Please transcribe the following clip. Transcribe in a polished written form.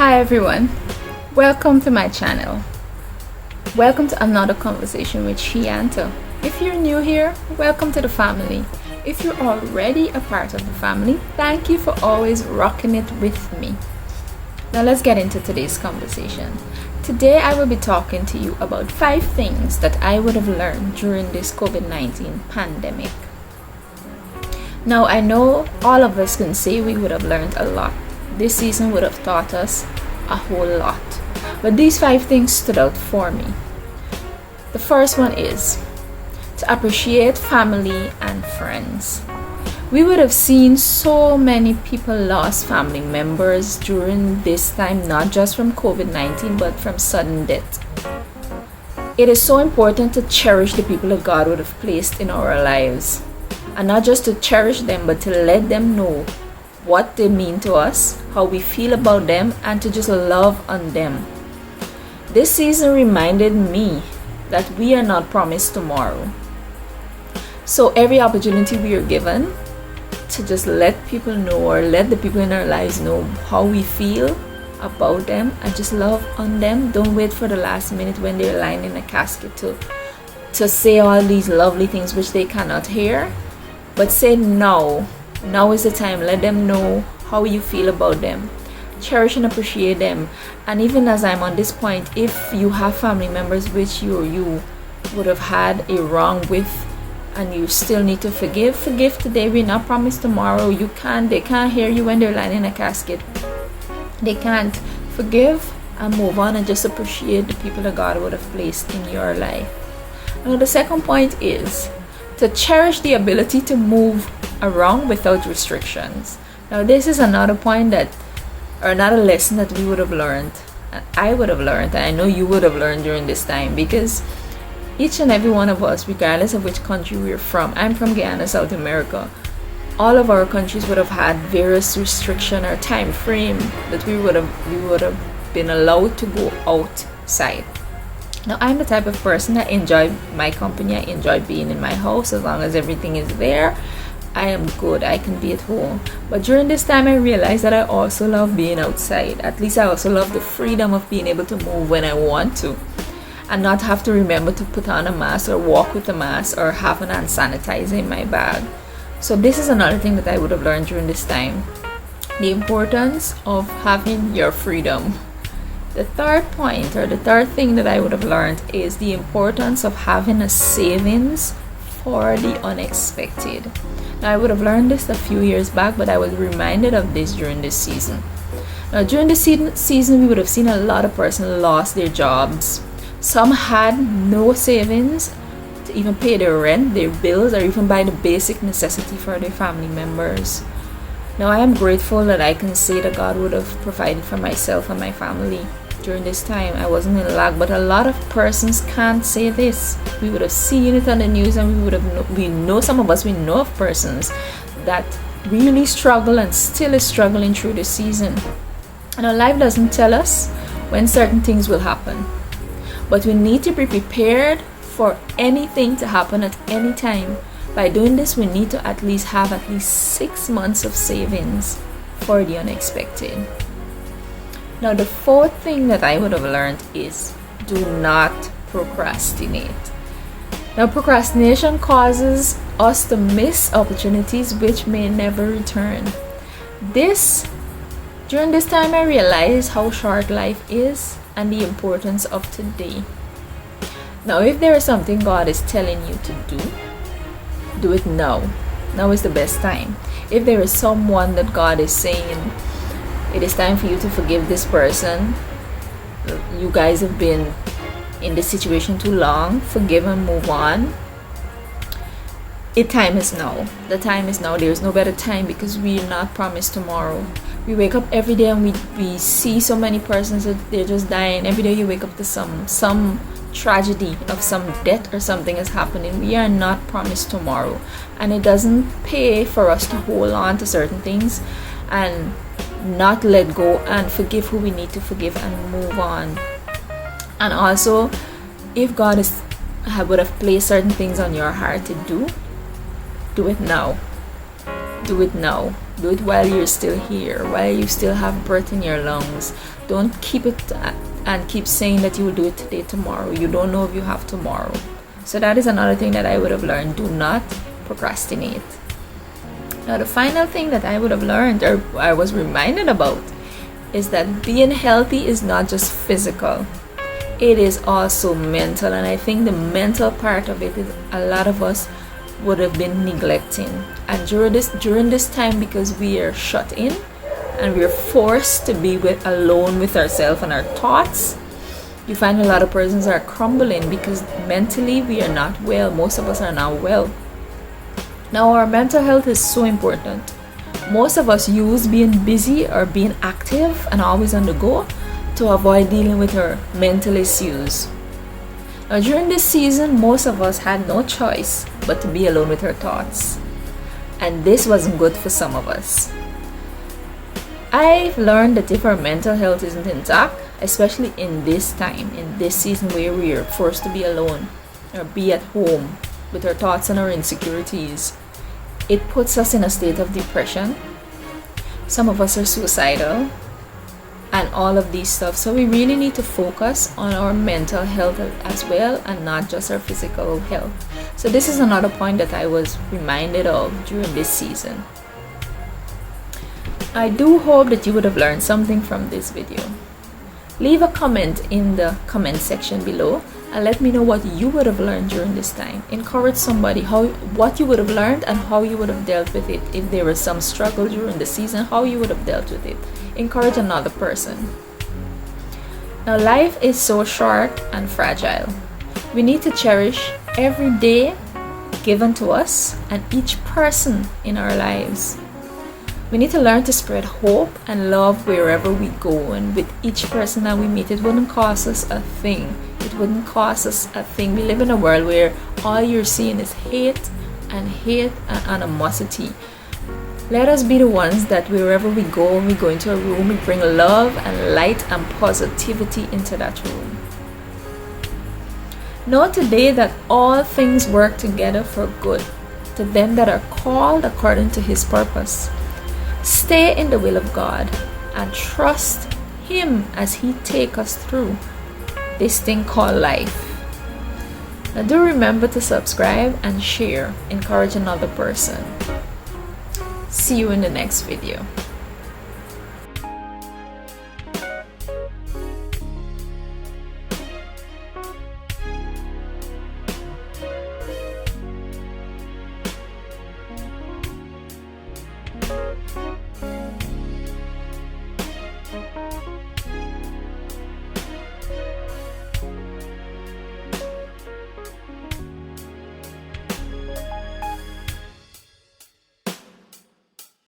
Hi everyone, welcome to my channel. Welcome to another conversation with Shianta. If you're new here, welcome to the family. If you're already a part of the family, thank you for always rocking it with me. Now let's get into today's conversation. Today I will be talking to you about 5 things that I would have learned during this COVID-19 pandemic. Now I know all of us can say we would have learned a lot. This season would have taught us a whole lot. But these 5 things stood out for me. The first one is to appreciate family and friends. We would have seen so many people lost family members during this time, not just from COVID-19 but from sudden death. It is so important to cherish the people that God would have placed in our lives. And not just to cherish them, but to let them know what they mean to us, how we feel about them, and to just love on them. This season reminded me that we are not promised tomorrow. So every opportunity we are given to just let people know, or let the people in our lives know how we feel about them and just love on them. Don't wait for the last minute when they're lying in a casket to say all these lovely things which they cannot hear, but say now. Now is the time. Let them know how you feel about them. Cherish and appreciate them. And even as I'm on this point, if you have family members which you would have had a wrong with and you still need to forgive today. We're not promised tomorrow. They can't hear you when they're lying in a casket. They can't. Forgive and move on and just appreciate the people that God would have placed in your life. Now the second point is to cherish the ability to move around without restrictions. Now this is another point another lesson that we would have learned, and I would have learned, and I know you would have learned during this time, because each and every one of us, regardless of which country we're from, I'm from Guyana, South America, all of our countries would have had various restriction or time frame that we would have been allowed to go outside. Now I'm the type of person that enjoy my company. I enjoy being in my house. As long as everything is there, I am good. I can be at home. But during this time I realized that I also love being outside. At least I also love the freedom of being able to move when I want to and not have to remember to put on a mask or walk with a mask or have an hand sanitizer in my bag. So this is another thing that I would have learned during this time. The importance of having your freedom. The third point, or the third thing that I would have learned, is the importance of having a savings for the unexpected. Now, I would have learned this a few years back, but I was reminded of this during this season. Now, during this season, we would have seen a lot of persons lost their jobs. Some had no savings to even pay their rent, their bills, or even buy the basic necessity for their family members. Now, I am grateful that I can say that God would have provided for myself and my family during this time. I wasn't in lack, but a lot of persons can't say this. We would have seen it on the news, and we know some of us, we know of persons that really struggle and still is struggling through this season. And our life doesn't tell us when certain things will happen, but we need to be prepared for anything to happen at any time. By doing this, we need to have at least 6 months of savings for the unexpected. Now the fourth thing that I would have learned is do not procrastinate. Now procrastination causes us to miss opportunities which may never return. During this time I realized how short life is and the importance of today. Now if there is something God is telling you to do it now. Now is the best time. If there is someone that God is saying, it is time for you to forgive this person, you guys have been in this situation too long, forgive and move on, the time is now. The time is now. There is no better time, because we are not promised tomorrow. We wake up every day and we see so many persons that they're just dying. Every day you wake up to some tragedy of some death or something is happening. We are not promised tomorrow, and it doesn't pay for us to hold on to certain things and not let go, and forgive who we need to forgive and move on. And also, if God would have placed certain things on your heart to do it now. Do it now. Do it while you're still here, while you still have breath in your lungs. Don't keep it and keep saying that you will do it today, tomorrow. You don't know if you have tomorrow. So that is another thing that I would have learned. Do not procrastinate. Now, the final thing that I would have learned, or I was reminded about, is that being healthy is not just physical. It is also mental. And I think the mental part of it is a lot of us would have been neglecting. And during this time, because we are shut in and we're forced to be alone with ourselves and our thoughts, you find a lot of persons are crumbling because mentally we are not well. Most of us are not well. Now, our mental health is so important. Most of us use being busy or being active and always on the go to avoid dealing with our mental issues. Now, during this season, most of us had no choice but to be alone with our thoughts. And this wasn't good for some of us. I've learned that if our mental health isn't intact, especially in this time, in this season where we are forced to be alone or be at home with our thoughts and our insecurities, it puts us in a state of depression. Some of us are suicidal and all of these stuff. So we really need to focus on our mental health as well, and not just our physical health. So this is another point that I was reminded of during this season. I do hope that you would have learned something from this video. Leave a comment in the comment section below and let me know what you would have learned during this time. Encourage somebody what you would have learned and how you would have dealt with it. If there was some struggle during the season, how you would have dealt with it. Encourage another person. Now, life is so short and fragile. We need to cherish every day given to us and each person in our lives. We need to learn to spread hope and love wherever we go, and with each person that we meet. It wouldn't cost us a thing. It wouldn't cost us a thing. We live in a world where all you're seeing is hate and animosity. Let us be the ones that wherever we go into a room, we bring love and light and positivity into that room. Know today that all things work together for good to them that are called according to His purpose. Stay in the will of God and trust Him as He takes us through this thing called life. Now, do remember to subscribe and share. Encourage another person. See you in the next video.